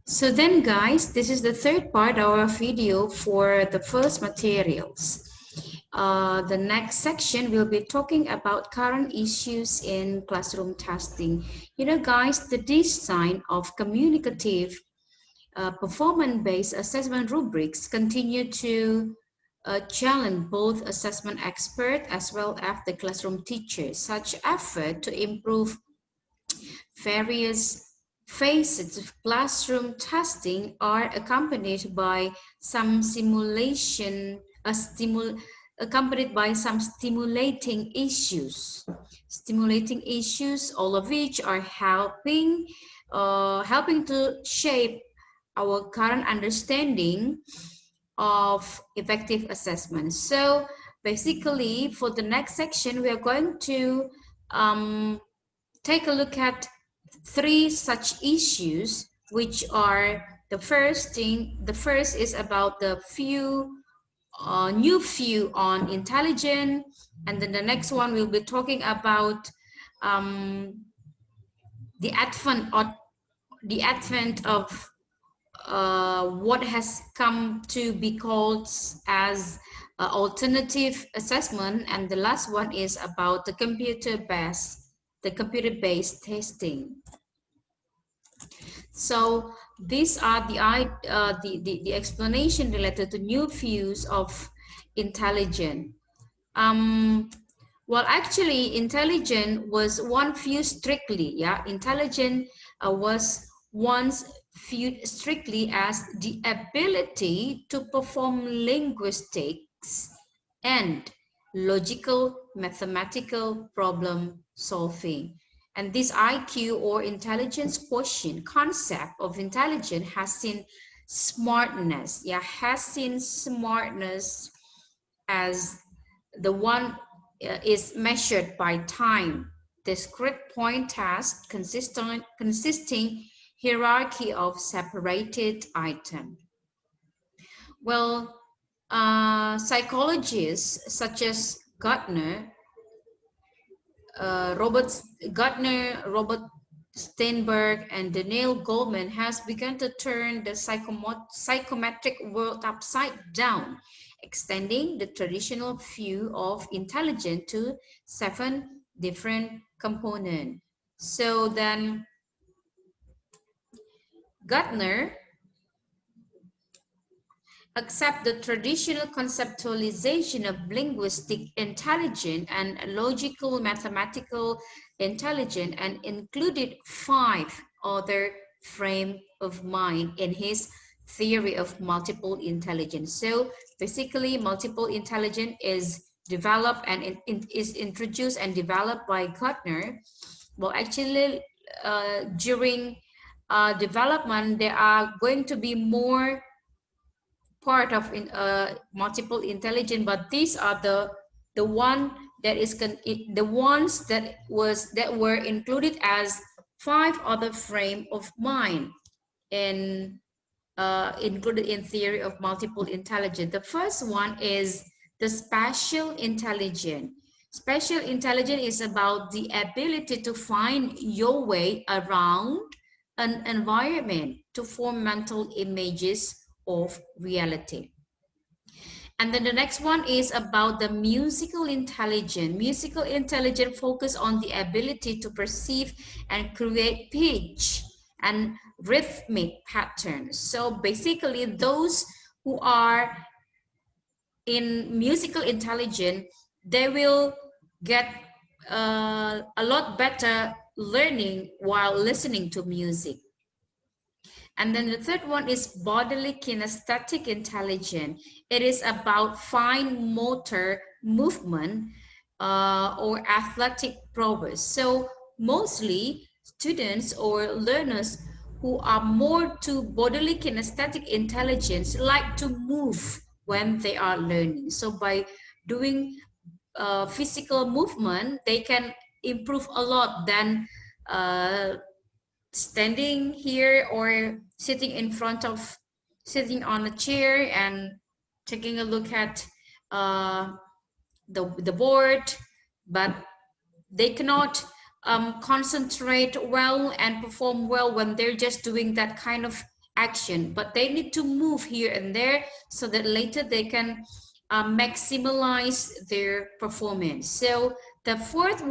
So then guys, this is the third part of our video for the first materials. The next section will be talking about current issues in classroom testing. You know guys, the design of communicative performance-based assessment rubrics continue to challenge both assessment experts as well as the classroom teachers. Such effort to improve various phases of classroom testing are accompanied by some stimulating issues. Stimulating issues, all of which are helping to shape our current understanding of effective assessment. So basically, for the next section, we are going to take a look at three such issues, which are the first is about the new view on intelligence, and then the next one we'll be talking about the advent of what has come to be called as alternative assessment, and the last one is about the computer-based testing. So these are the explanation related to new views of intelligence. Well, actually, intelligence was one view strictly, intelligence was once viewed strictly as the ability to perform linguistics and logical mathematical problem solving. And this IQ or intelligence quotient concept of intelligence has seen smartness, as the one is measured by time, discrete point task consisting hierarchy of separated items. Well, psychologists such as Robert Steinberg, and Daniel Goleman has begun to turn the psychometric world upside down, extending the traditional view of intelligence to 7 different components. So then Gardner accept the traditional conceptualization of linguistic intelligence and logical mathematical intelligence and included 5 other frame of mind in his theory of multiple intelligence. So basically, multiple intelligence is developed and is introduced and developed by Gardner. Well, actually, during development, there are going to be more part of multiple intelligence, but these are the ones that were included as 5 other frame of mind in included in theory of multiple intelligence. The first one is the spatial intelligence. Spatial intelligence is about the ability to find your way around an environment to form mental images of reality. And then the next one is about the musical intelligence. Musical intelligence focus on the ability to perceive and create pitch and rhythmic patterns. So basically, those who are in musical intelligence, they will get a lot better learning while listening to music. And then the third one is bodily kinesthetic intelligence. It is about fine motor movement or athletic prowess. So mostly students or learners who are more to bodily kinesthetic intelligence like to move when they are learning. So by doing physical movement, they can improve a lot than standing here or sitting on a chair and taking a look at the board, but they cannot concentrate well and perform well when they're just doing that kind of action, but they need to move here and there so that later they can maximize their performance. So the fourth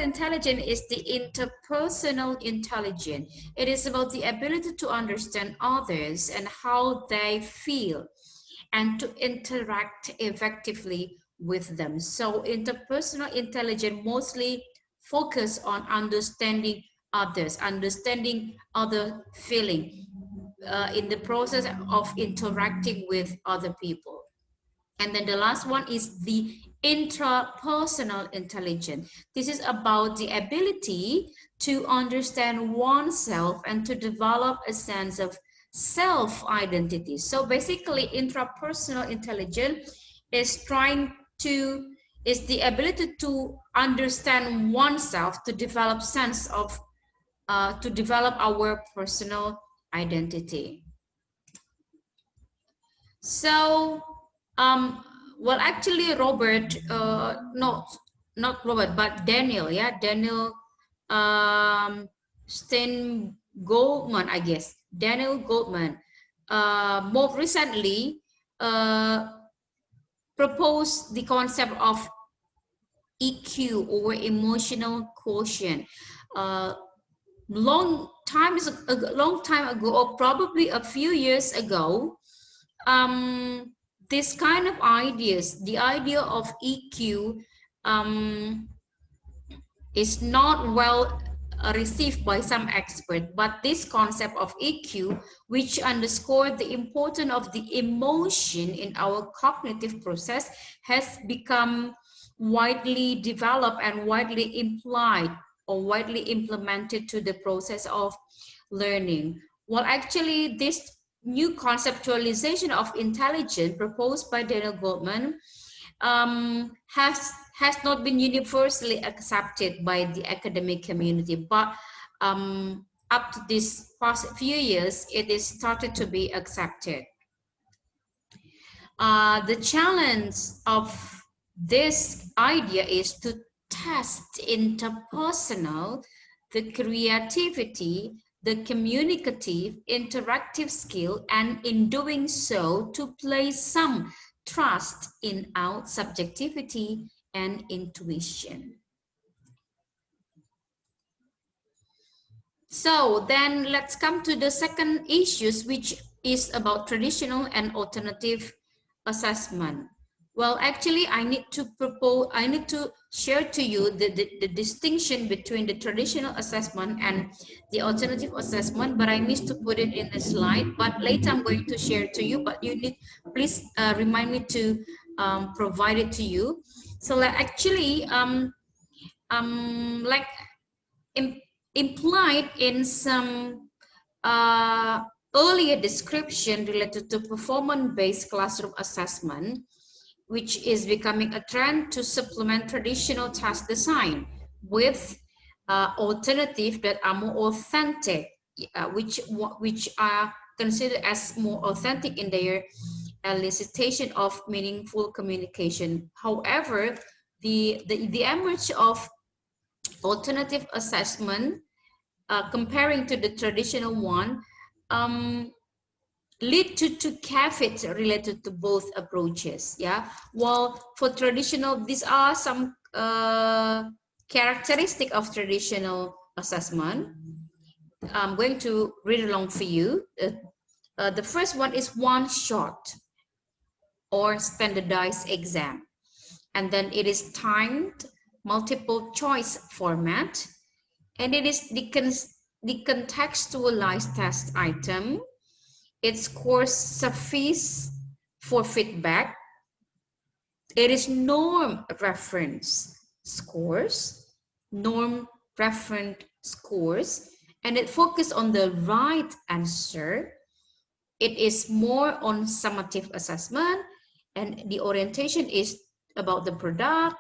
intelligence is the interpersonal intelligence. It is about the ability to understand others and how they feel and to interact effectively with them. So interpersonal intelligence mostly focus on understanding others, understanding other feeling in the process of interacting with other people. And then the last one is the intrapersonal intelligence. This is about the ability to understand oneself and to develop a sense of self-identity. So basically, intrapersonal intelligence is is the ability to understand oneself, to develop sense of, to develop our personal identity. So, well, actually, Robert, not Robert, but Daniel, yeah, Daniel Stein Goldman, I guess, Daniel Goldman, more recently proposed the concept of EQ or emotional quotient. Long time ago, or probably a few years ago, this kind of ideas, the idea of EQ, is not well received by some experts, but this concept of EQ, which underscored the importance of the emotion in our cognitive process, has become widely developed and widely implied or widely implemented to the process of learning. Well, actually, this new conceptualization of intelligence proposed by Daniel Goldman has not been universally accepted by the academic community, but up to this past few years, it is started to be accepted. The challenge of this idea is to test interpersonal, the creativity, the communicative, interactive skill, and in doing so, to place some trust in our subjectivity and intuition. So then let's come to the second issues, which is about traditional and alternative assessment. Well, actually, I need to share to you the distinction between the traditional assessment and the alternative assessment, but I missed to put it in the slide, but later I'm going to share to you, but you need, please remind me to provide it to you. So like actually, like implied in some earlier description related to performance-based classroom assessment, which is becoming a trend to supplement traditional task design with alternatives that are more authentic, which are considered as more authentic in their elicitation of meaningful communication. However, the emerge of alternative assessment comparing to the traditional one lead to caveats related to both approaches. Yeah, while for traditional, these are some characteristic of traditional assessment. I'm going to read along for you. The first one is one shot or standardized exam, and then it is timed multiple choice format, and it is the contextualized test item. Its scores suffice for feedback. It is norm reference scores, norm reference scores, and it focuses on the right answer. It is more on summative assessment, and the orientation is about the product.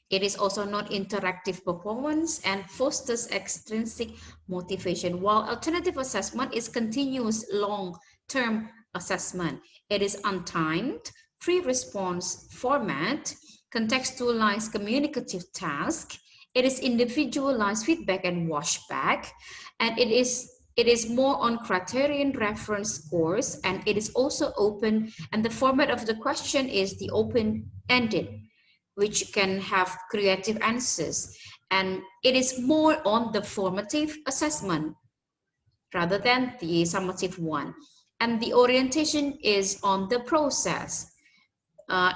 It is also not interactive performance and fosters extrinsic motivation, while alternative assessment is continuous long-term assessment. It is untimed, free response format, contextualized communicative task. It is individualized feedback and washback, and it is It is more on criterion reference scores, and it is also open, and the format of the question is the open-ended, which can have creative answers. And it is more on the formative assessment rather than the summative one. And the orientation is on the process.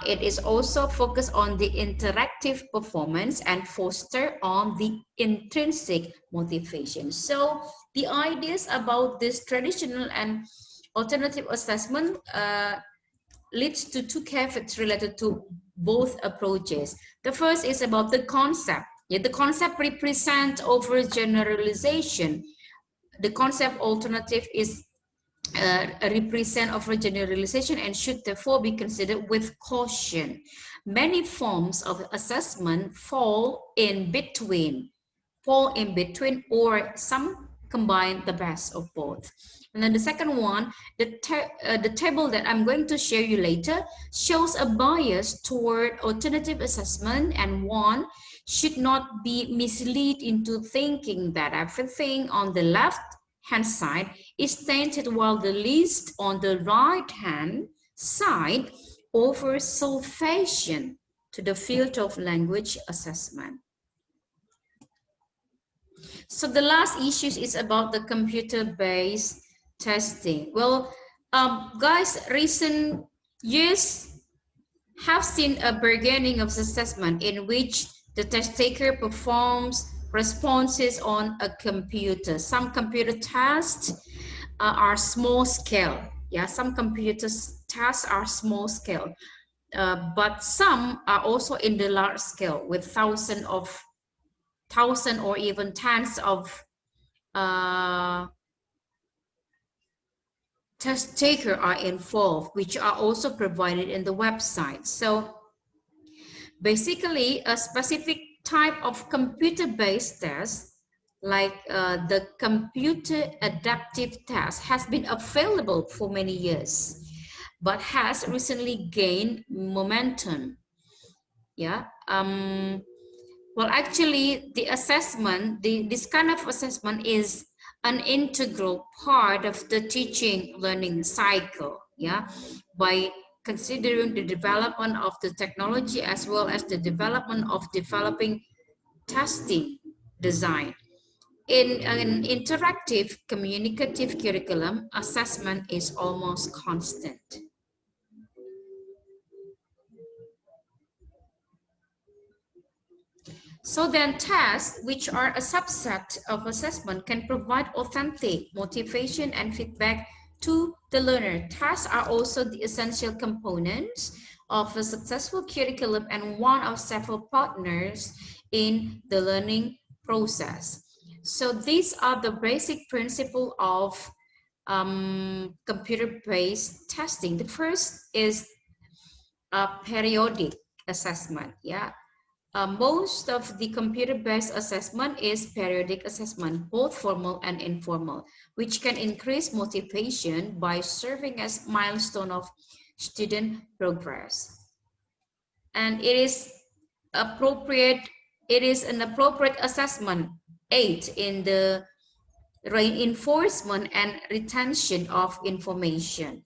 It is also focused on the interactive performance and foster on the intrinsic motivation. So the ideas about this traditional and alternative assessment leads to two caveats related to both approaches. The first is about the concept. Yeah, the concept represents over generalization. The concept alternative is a represent of a generalization and should therefore be considered with caution. Many forms of assessment fall in between, or some combine the best of both. And then the second one, the table that I'm going to show you later shows a bias toward alternative assessment, and one should not be misled into thinking that everything on the left hand side is tainted while the list on the right hand side offers salvation to the field of language assessment. So the last issue is about the computer-based testing. Well, guys, recent years have seen a beginning of assessment in which the test taker performs responses on a computer. Some computer tests are small scale. Yeah, some computer tests are small scale, but some are also in the large scale with thousands or even tens of test taker are involved, which are also provided in the website. So basically, a specific type of computer-based test, like the computer adaptive test, has been available for many years, but has recently gained momentum. Yeah. Well, actually, the assessment, this kind of assessment is an integral part of the teaching learning cycle. Yeah, by considering the development of the technology as well as the development of developing testing design. In an interactive communicative curriculum, assessment is almost constant. So then tests, which are a subset of assessment, can provide authentic motivation and feedback to the learner. Tests are also the essential components of a successful curriculum and one of several partners in the learning process. So these are the basic principles of computer-based testing. The first is a periodic assessment. Yeah. Most of the computer-based assessment is periodic assessment, both formal and informal, which can increase motivation by serving as milestone of student progress. And it is an appropriate assessment aid in the reinforcement and retention of information.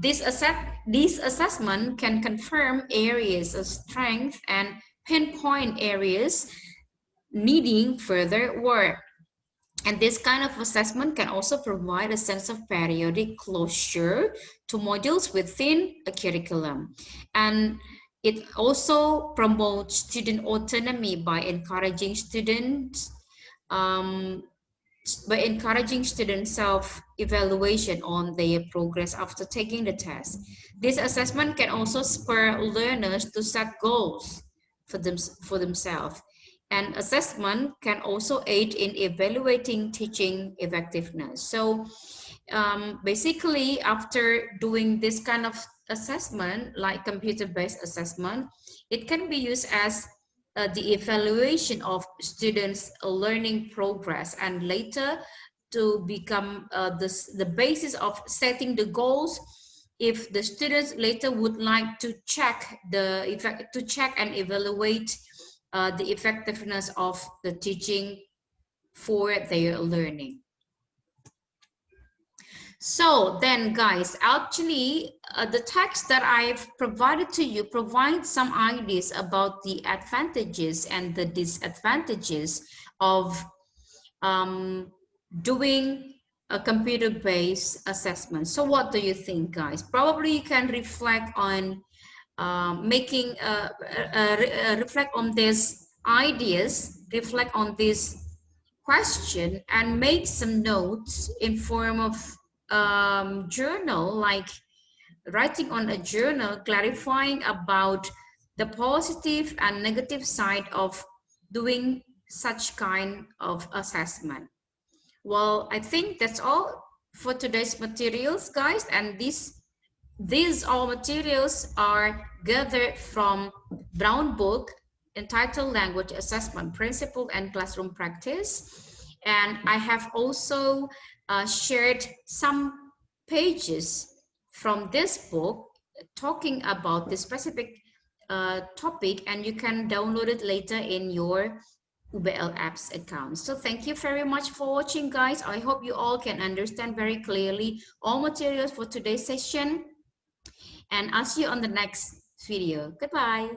This assessment can confirm areas of strength and pinpoint areas needing further work. And this kind of assessment can also provide a sense of periodic closure to modules within a curriculum. And it also promotes student autonomy by encouraging students self-evaluation on their progress after taking the test. This assessment can also spur learners to set goals for themselves. And assessment can also aid in evaluating teaching effectiveness. So basically, after doing this kind of assessment, like computer-based assessment, it can be used as the evaluation of students' learning progress, and later to become the basis of setting the goals if the students later would like to check and evaluate the effectiveness of the teaching for their learning. So then guys, actually the text that I've provided to you provides some ideas about the advantages and the disadvantages of doing a computer-based assessment. So what do you think, guys? Probably you can reflect on reflect on these ideas, reflect on this question, and make some notes in form of journal, like writing on a journal, clarifying about the positive and negative side of doing such kind of assessment. Well, I think that's all for today's materials, guys, and these all materials are gathered from Brown Book entitled Language Assessment Principle and Classroom Practice. And I have also shared some pages from this book talking about this specific topic, and you can download it later in your UBL apps account. So thank you very much for watching, guys. I hope you all can understand very clearly all materials for today's session, and I'll see you on the next video. Goodbye.